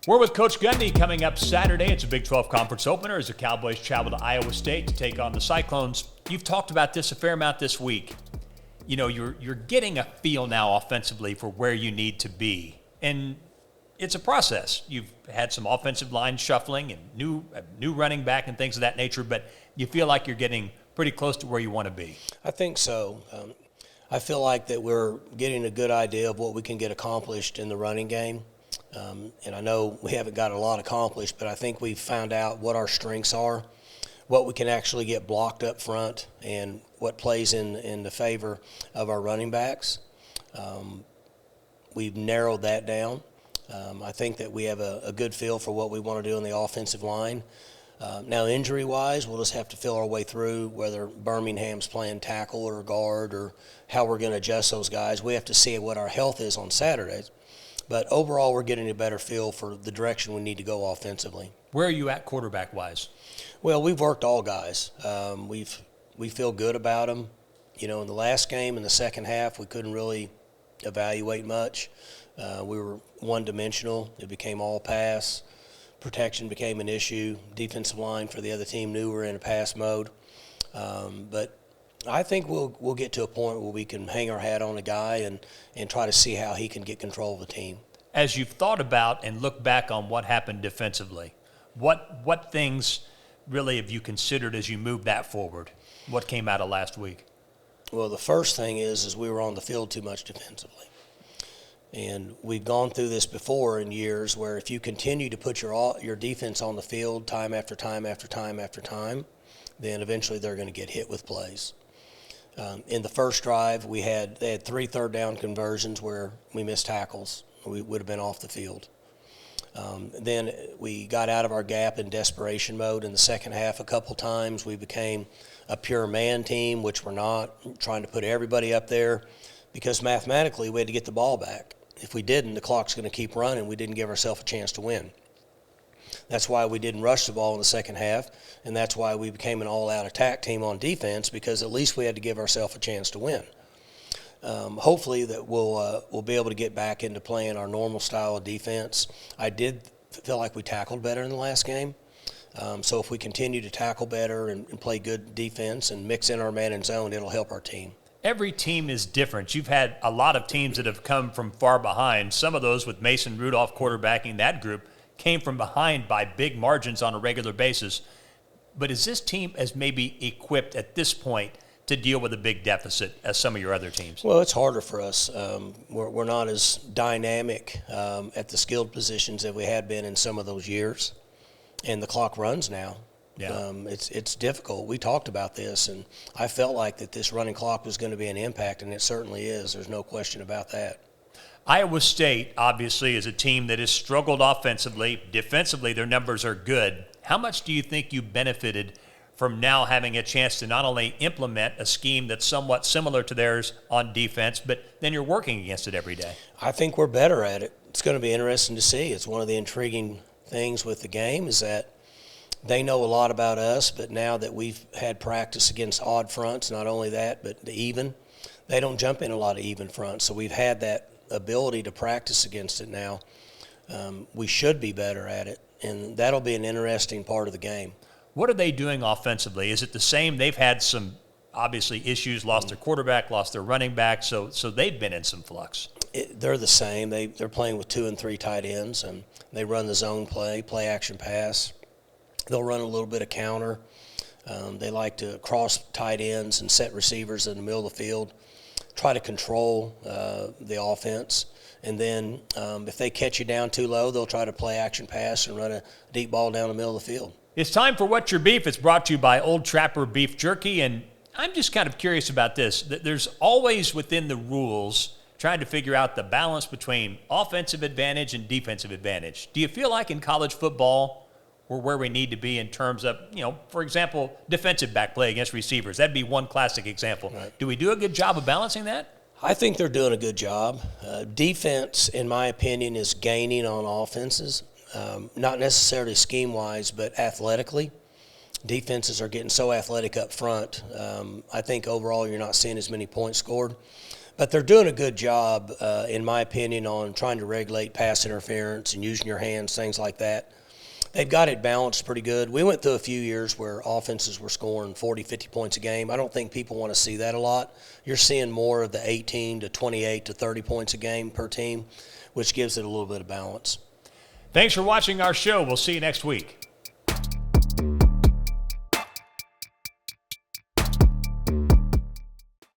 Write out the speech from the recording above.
We're with Coach Gundy coming up Saturday. It's a Big 12 conference opener as the Cowboys travel to Iowa State to take on the Cyclones. You've talked about this a fair amount this week. You know, you're getting a feel now offensively for where you need to be. And it's a process. You've had some offensive line shuffling and new running back and things of that nature, but you feel like you're getting pretty close to where you want to be. I think so. I feel like that we're getting a good idea of what we can get accomplished in the running game. And I know we haven't got a lot accomplished, but I think we've found out what our strengths are, what we can actually get blocked up front, and what plays in the favor of our running backs. We've narrowed that down. I think that we have a good feel for what we want to do on the offensive line. Now, injury-wise, we'll just have to feel our way through whether Birmingham's playing tackle or guard or how we're going to adjust those guys. We have to see what our health is on Saturdays. But overall, we're getting a better feel for the direction we need to go offensively. Where are you at quarterback-wise? Well, we've worked all guys. We feel good about them. You know, in the last game, in the second half, we couldn't really evaluate much. We were one-dimensional. It became all pass. Protection became an issue. Defensive line for the other team knew we were in a pass mode. But I think we'll get to a point where we can hang our hat on a guy and try to see how he can get control of the team. As you've thought about and looked back on what happened defensively, what things really have you considered as you move that forward? What came out of last week? Well, the first thing is we were on the field too much defensively. And we've gone through this before in years where if you continue to put your defense on the field time after time after time after time, then eventually they're going to get hit with plays. In the first drive, they had 3 third-down conversions where we missed tackles. We would have been off the field. Then we got out of our gap in desperation mode in the second half a couple times. We became a pure man team, which we're not, trying to put everybody up there because mathematically we had to get the ball back. If we didn't, the clock's going to keep running. We didn't give ourselves a chance to win. That's why we didn't rush the ball in the second half, and that's why we became an all-out attack team on defense, because at least we had to give ourselves a chance to win. Hopefully that we'll be able to get back into playing our normal style of defense. I did feel like we tackled better in the last game. So if we continue to tackle better and play good defense and mix in our man and zone, it'll help our team. Every team is different. You've had a lot of teams that have come from far behind. Some of those with Mason Rudolph quarterbacking that group came from behind by big margins on a regular basis. But is this team as maybe equipped at this point to deal with a big deficit as some of your other teams? Well, it's harder for us. We're not as dynamic at the skilled positions that we had been in some of those years. And the clock runs now. Yeah. It's difficult. We talked about this, and I felt like that this running clock was going to be an impact, and it certainly is. There's no question about that. Iowa State, obviously, is a team that has struggled offensively. Defensively, their numbers are good. How much do you think you benefited from now having a chance to not only implement a scheme that's somewhat similar to theirs on defense, but then you're working against it every day? I think we're better at it. It's going to be interesting to see. It's one of the intriguing things with the game is that they know a lot about us, but now that we've had practice against odd fronts, not only that, but the even, they don't jump in a lot of even fronts. So we've had that ability to practice against it now. We should be better at it, and that'll be an interesting part of the game. What are they doing offensively? Is it the same? They've had some, obviously, issues, lost their quarterback, lost their running back, so they've been in some flux. They're the same. They're playing with 2 and 3 tight ends, and they run the zone play action pass. They'll run a little bit of counter. They like to cross tight ends and set receivers in the middle of the field, try to control the offense. And then if they catch you down too low, they'll try to play action pass and run a deep ball down the middle of the field. It's time for What's Your Beef. It's brought to you by Old Trapper Beef Jerky. And I'm just kind of curious about this. There's always within the rules trying to figure out the balance between offensive advantage and defensive advantage. Do you feel like in college football we're where we need to be in terms of, for example, defensive back play against receivers? That'd be one classic example. Right. Do we do a good job of balancing that? I think they're doing a good job. Defense, in my opinion, is gaining on offenses, not necessarily scheme-wise, but athletically. Defenses are getting so athletic up front. I think overall you're not seeing as many points scored. But they're doing a good job, in my opinion, on trying to regulate pass interference and using your hands, things like that. They've got it balanced pretty good. We went through a few years where offenses were scoring 40, 50 points a game. I don't think people want to see that a lot. You're seeing more of the 18 to 28 to 30 points a game per team, which gives it a little bit of balance. Thanks for watching our show. We'll see you next week.